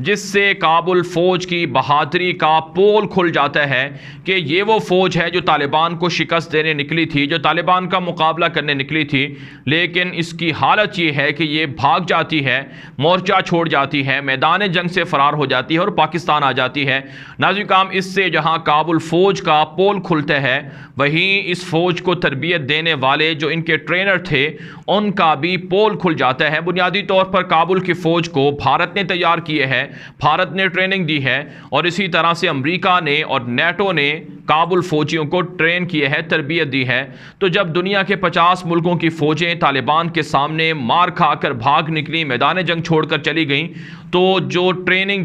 جس سے کابل فوج کی بہادری کا پول کھل جاتا ہے کہ یہ وہ فوج ہے جو طالبان کو شکست دینے نکلی تھی، جو طالبان کا مقابلہ کرنے نکلی تھی، لیکن اس کی حالت یہ ہے کہ یہ بھاگ جاتی ہے، مورچہ چھوڑ جاتی ہے، میدان جنگ سے فرار ہو جاتی ہے اور پاکستان آ جاتی ہے۔ ناظرین کرام، اس سے جہاں کابل فوج کا پول کھلتا ہے، وہیں اس فوج کو تربیت دینے والے جو ان کے ٹرینر تھے ان کا بھی پول کھل جاتا ہے۔ بنیادی طور پر کابل کی فوج کو بھارت نے تیار کیے ہے، بھارت نے ٹریننگ دی ہے، اور اسی طرح سے امریکہ نے اور نیٹو نے کابل فوجیوں کو ٹرین کیے ہے، تربیت دی ہے۔ تو جب دنیا کے 50 ملکوں کی فوجیں طالبان کے سامنے مار کھا کر بھاگ نکلی، میدان جنگ چھوڑ کر چلی گئیں، تو جو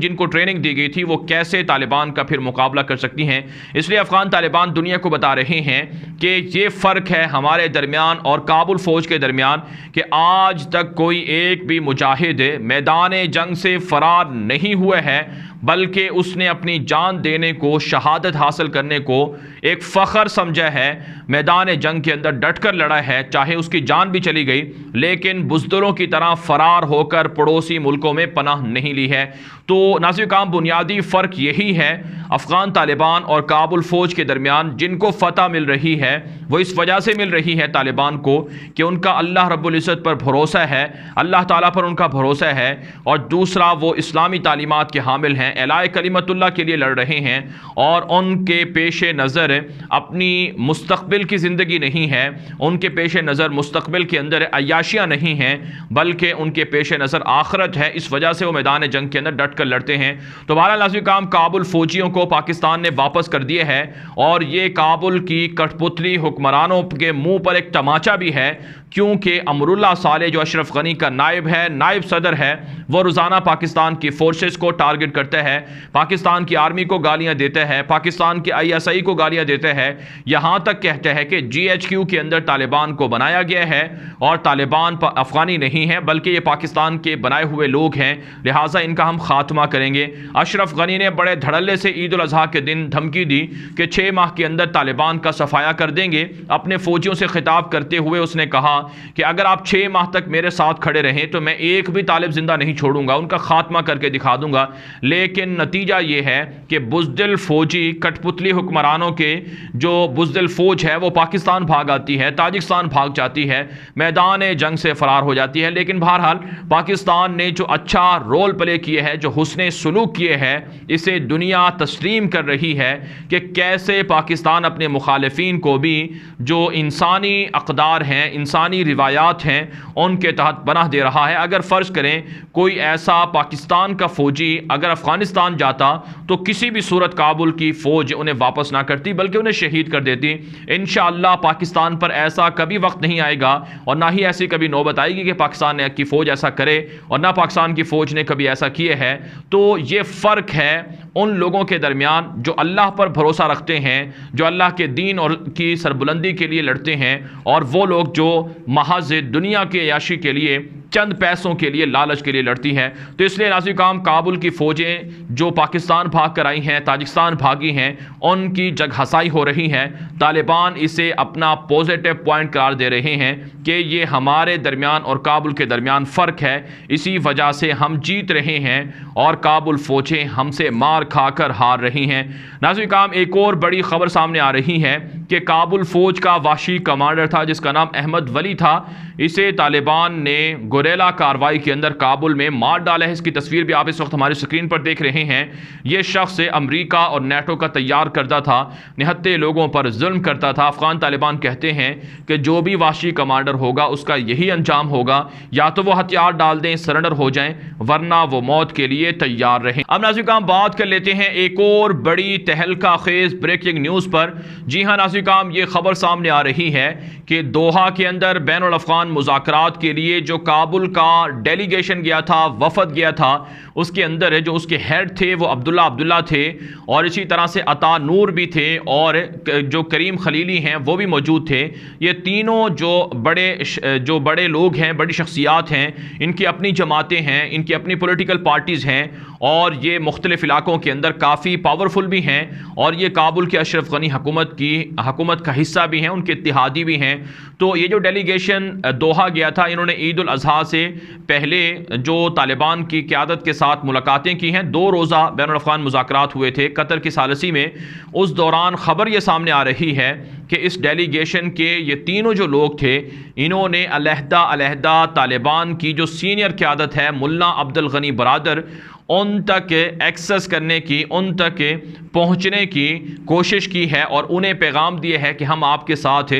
جن کو ٹریننگ دی گئی تھی وہ کیسے طالبان کا پھر مقابلہ کر سکتی ہیں؟ اس لیے افغان طالبان دنیا کو بتا رہے ہیں کہ یہ فرق ہے ہمارے درمیان اور کابل فوج کے درمیان کہ آج تک کوئی ایک بھی مجاہد میدان جنگ سے فرار نہیں ہوئے ہے، بلکہ اس نے اپنی جان دینے کو، شہادت حاصل کرنے کو ایک فخر سمجھا ہے، میدان جنگ کے اندر ڈٹ کر لڑا ہے، چاہے اس کی جان بھی چلی گئی، لیکن بزدلوں کی طرح فرار ہو کر پڑوسی ملکوں میں پناہ نہیں لی ہے۔ تو ناظرین کرام، بنیادی فرق یہی ہے افغان طالبان اور کابل فوج کے درمیان۔ جن کو فتح مل رہی ہے وہ اس وجہ سے مل رہی ہے طالبان کو کہ ان کا اللہ رب العزت پر بھروسہ ہے، اللہ تعالیٰ پر ان کا بھروسہ ہے، اور دوسرا وہ اسلامی تعلیمات کے حامل ہیں، اعلاء کلمت اللہ کے لیے لڑ رہے ہیں، اور ان کے پیش نظر اپنی مستقبل کی زندگی نہیں ہے، ان کے پیش نظر مستقبل کے اندر عیاشیاں نہیں ہیں، بلکہ ان کے پیش نظر آخرت ہے۔ اس وجہ سے وہ میدان جنگ کے اندر ڈٹ کر لڑتے ہیں۔ تو بہرحال ناظرین کرام، کابل فوجیوں کو پاکستان نے واپس کر دیے ہے، اور یہ کابل کی کٹھ پتلی حکمرانوں کے منہ پر ایک تماچا بھی ہے، کیونکہ امراللہ صالح جو اشرف غنی کا نائب ہے، نائب صدر ہے، وہ روزانہ پاکستان کی فورسز کو ٹارگٹ کرتا ہے، پاکستان کی آرمی کو گالیاں دیتا ہے، پاکستان کے ISI کو گالیاں دیتا ہے، یہاں تک کہتا ہے کہ GHQ کے اندر طالبان کو بنایا گیا ہے، اور طالبان افغانی نہیں ہے بلکہ یہ پاکستان کے بنائے ہوئے لوگ ہیں، لہٰذا ان کا ہم خاتمہ کریں گے۔ اشرف غنی نے بڑے دھڑلے سے عید الاضحیٰ کے دن دھمکی دی کہ 6 ماہ کے اندر طالبان کا صفایا کر دیں گے۔ اپنے فوجیوں سے خطاب کرتے ہوئے اس نے کہا کہ اگر آپ 6 ماہ تک میرے ساتھ کھڑے رہیں تو میں ایک بھی طالب زندہ نہیں چھوڑوں گا، ان کا خاتمہ کر کے دکھا دوں گا۔ لیکن نتیجہ یہ ہے کہ بزدل فوجی، کٹھ پتلی حکمرانوں کے جو بزدل فوج ہے وہ پاکستان بھاگ آتی ہے، تاجکستان بھاگ جاتی ہے، میدان جنگ سے فرار ہو جاتی ہے۔ لیکن بہرحال پاکستان نے جو اچھا رول پلے کیے ہے، جو حسن سلوک کیے ہے، اسے دنیا تسلیم کر رہی ہے کہ کیسے پاکستان اپنے مخالفین کو بھی جو انسانی اقدار ہیں، انسانی روایات ہیں، ان کے تحت پناہ دے رہا ہے۔ اگر فرض کریں کوئی ایسا پاکستان کا فوجی اگر افغانستان جاتا تو کسی بھی صورت کابل کی فوج انہیں واپس نہ کرتی بلکہ انہیں شہید کر دیتی۔ انشاءاللہ پاکستان پر ایسا کبھی وقت نہیں آئے گا، اور نہ ہی ایسی کبھی نوبت آئے گی کہ پاکستان کی فوج ایسا کرے، اور نہ پاکستان کی فوج نے کبھی ایسا کیے ہے۔ تو یہ فرق ہے ان لوگوں کے درمیان جو اللہ پر بھروسہ رکھتے ہیں، جو اللہ کے دین اور کی سربلندی کے لیے لڑتے ہیں، اور وہ لوگ جو محض دنیا کے عیاشی کے لیے، چند پیسوں کے لیے، لالچ کے لیے لڑتی ہے۔ تو اس لیے ناظرین کرام، کابل کی فوجیں جو پاکستان بھاگ کر آئی ہیں، تاجکستان بھاگی ہیں، ان کی جگ ہسائی ہو رہی ہے۔ طالبان اسے اپنا پوزیٹو پوائنٹ قرار دے رہے ہیں کہ یہ ہمارے درمیان اور کابل کے درمیان فرق ہے، اسی وجہ سے ہم جیت رہے ہیں اور کابل فوجیں ہم سے مار کھا کر ہار رہی ہیں۔ ناظرین کرام، ایک اور بڑی خبر سامنے آ رہی ہے کہ کابل فوج کا وحشی کمانڈر تھا جس کا نام احمد ولی تھا، اسے طالبان نے گوریلا کاروائی کے اندر کابل میں مار ڈالا ہے۔ اس کی تصویر بھی آپ اس وقت ہماری سکرین پر دیکھ رہے ہیں۔ یہ شخص امریکہ اور نیٹو کا تیار کردہ تھا، نہتے لوگوں پر ظلم کرتا تھا۔ افغان طالبان کہتے ہیں کہ جو بھی وحشی کمانڈر ہوگا اس کا یہی انجام ہوگا، یا تو وہ ہتھیار ڈال دیں، سرنڈر ہو جائیں، ورنہ وہ موت کے لیے تیار رہیں۔ اب ناظرین کرام، بات کر لیتے ہیں ایک اور بڑی تہلکہ خیز بریکنگ نیوز پر۔ جی ہاں ناظرین کرام، یہ خبر سامنے آ رہی ہے کہ دوحہ کے اندر بین الافغان مذاکرات کے لیے جو کابل کا ڈیلیگیشن گیا تھا، وفد گیا تھا، اس کے اندر جو اس کے ہیڈ تھے وہ عبداللہ تھے، اور اسی طرح سے عطا نور بھی تھے، اور جو کریم خلیلی ہیں وہ بھی موجود تھے۔ یہ تینوں جو بڑے لوگ ہیں، بڑی شخصیات ہیں، ان کی اپنی جماعتیں ہیں، ان کی اپنی پولیٹیکل پارٹیز ہیں، اور یہ مختلف علاقوں کے اندر کافی پاورفل بھی ہیں، اور یہ کابل کے اشرف غنی حکومت کا حصہ بھی ہیں، ان کے اتحادی بھی ہیں۔ تو یہ جو ڈیلیگیشن دوحہ گیا تھا، انہوں نے عید الاضحیٰ سے پہلے جو طالبان کی قیادت کے ساتھ ملاقاتیں کی ہیں، 2 روزہ بین الاقوامی مذاکرات ہوئے تھے قطر کی ثالثی میں۔ اس دوران خبر یہ سامنے آ رہی ہے کہ اس ڈیلیگیشن کے یہ تینوں جو لوگ تھے، انہوں نے علیحدہ طالبان کی جو سینئر قیادت ہے، ملا عبد الغنی برادر، ان تک ایکسس کرنے کی، ان تک پہنچنے کی کوشش کی ہے، اور انہیں پیغام دیے ہے کہ ہم آپ کے ساتھ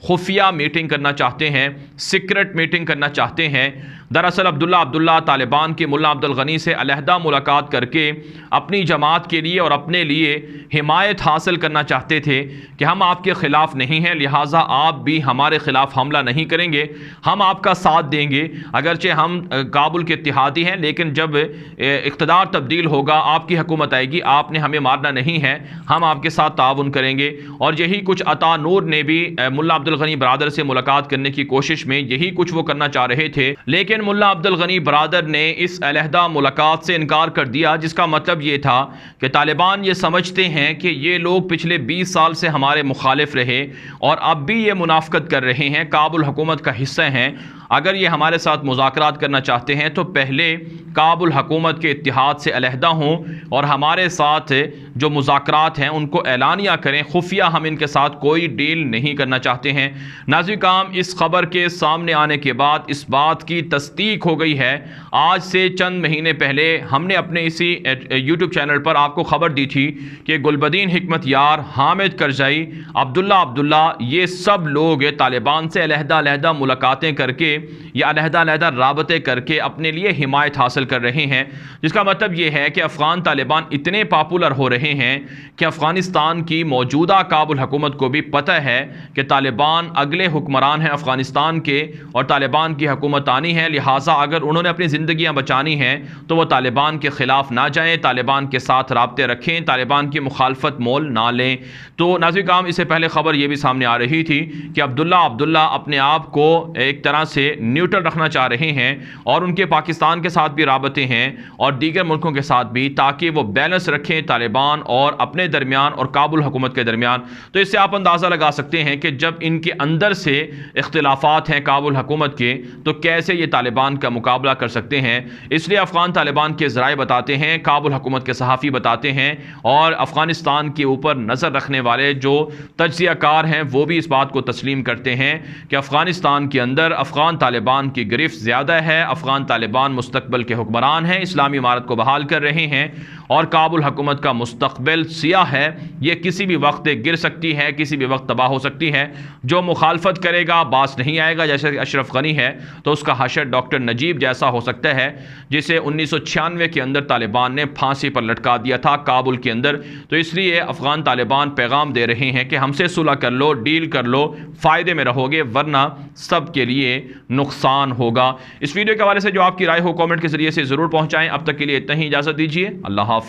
خفیہ میٹنگ کرنا چاہتے ہیں، سیکرٹ میٹنگ کرنا چاہتے ہیں۔ دراصل عبداللہ طالبان کے ملا عبد الغنی سے علیحدہ ملاقات کر کے اپنی جماعت کے لیے اور اپنے لیے حمایت حاصل کرنا چاہتے تھے کہ ہم آپ کے خلاف نہیں ہیں، لہٰذا آپ بھی ہمارے خلاف حملہ نہیں کریں گے، ہم آپ کا ساتھ دیں گے، اگرچہ ہم کابل کے اتحادی ہیں، لیکن جب اقتدار تبدیل ہوگا، آپ کی حکومت آئے گی، آپ نے ہمیں مارنا نہیں ہے، ہم آپ کے ساتھ تعاون کریں گے۔ اور یہی کچھ عطا نور نے بھی ملا عبد الغنی برادر سے ملاقات کرنے کی کوشش میں یہی کچھ وہ کرنا چاہ رہے تھے، لیکن ملا عبد الغنی برادر نے اس علیحدہ ملاقات سے انکار کر دیا، جس کا مطلب یہ تھا کہ طالبان یہ سمجھتے ہیں کہ یہ لوگ پچھلے 20 سال سے ہمارے مخالف رہے اور اب بھی یہ منافقت کر رہے ہیں، کابل حکومت کا حصہ ہیں، اگر یہ ہمارے ساتھ مذاکرات کرنا چاہتے ہیں تو پہلے کابل حکومت کے اتحاد سے علیحدہ ہوں اور ہمارے ساتھ جو مذاکرات ہیں ان کو اعلانیہ کریں، خفیہ ہم ان کے ساتھ کوئی ڈیل نہیں کرنا چاہتے ہیں۔ ناظرین کرام، اس خبر کے سامنے آنے کے بعد اس بات کی تصدیق ہو گئی ہے۔ آج سے چند مہینے پہلے ہم نے اپنے اسی یوٹیوب چینل پر آپ کو خبر دی تھی کہ گلبدین حکمت یار، حامد کرزئی، عبداللہ یہ سب لوگ طالبان سے علیحدہ ملاقاتیں کر کے یا علیحدہ رابطے کر کے اپنے لیے حمایت حاصل کر رہے ہیں، جس کا مطلب یہ ہے کہ افغان طالبان اتنے پاپولر ہو رہے ہیں کہ افغانستان کی موجودہ کابل حکومت کو بھی پتہ ہے کہ طالبان اگلے حکمران ہیں افغانستان کے اور طالبان کی حکومت آنی ہے، لہٰذا اگر انہوں نے اپنی زندگیاں بچانی ہیں تو وہ طالبان کے خلاف نہ جائیں، طالبان کے ساتھ رابطے رکھیں، طالبان کی مخالفت مول نہ لیں۔ تو ناظرین کرام، اس سے پہلے خبر یہ بھی سامنے آ رہی تھی کہ عبداللہ اپنے آپ کو ایک طرح سے نیوٹرل رکھنا چاہ رہے ہیں اور ان کے پاکستان کے ساتھ بھی رابطے ہیں اور دیگر ملکوں کے ساتھ بھی، تاکہ وہ بیلنس رکھیں طالبان اور اپنے درمیان اور کابل حکومت کے درمیان۔ تو اس سے آپ اندازہ لگا سکتے ہیں کہ جب ان کے اندر سے اختلافات ہیں کابل حکومت کے، تو کیسے یہ طالبان کا مقابلہ کر سکتے ہیں۔ اس لیے افغان طالبان کے ذرائع بتاتے ہیں، کابل حکومت کے صحافی بتاتے ہیں، اور افغانستان کے اوپر نظر رکھنے والے جو تجزیہ کار ہیں وہ بھی اس بات کو تسلیم کرتے ہیں کہ افغانستان کے اندر افغان طالبان کی گرفت زیادہ ہے، افغان طالبان مستقبل کے حکمران ہیں، اسلامی امارت کو بحال کر رہے ہیں، اور کابل حکومت کا مستقبل سیاہ ہے، یہ کسی بھی وقت گر سکتی ہے، کسی بھی وقت تباہ ہو سکتی ہے۔ جو مخالفت کرے گا باس نہیں آئے گا، جیسے اشرف غنی ہے تو اس کا حشر ڈاکٹر نجیب جیسا ہو سکتا ہے، جسے 1996 کے اندر طالبان نے پھانسی پر لٹکا دیا تھا کابل کے اندر۔ تو اس لیے افغان طالبان پیغام دے رہے ہیں کہ ہم سے صلح کر لو، ڈیل کر لو، فائدے میں رہو گے، ورنہ سب کے لیے نقصان ہوگا۔ اس ویڈیو کے حوالے سے جو آپ کی رائے ہو کامنٹ کے ذریعے سے ضرور پہنچائیں۔ اب تک کے لیے اتنا ہی، اجازت دیجیے، اللہ حافظ۔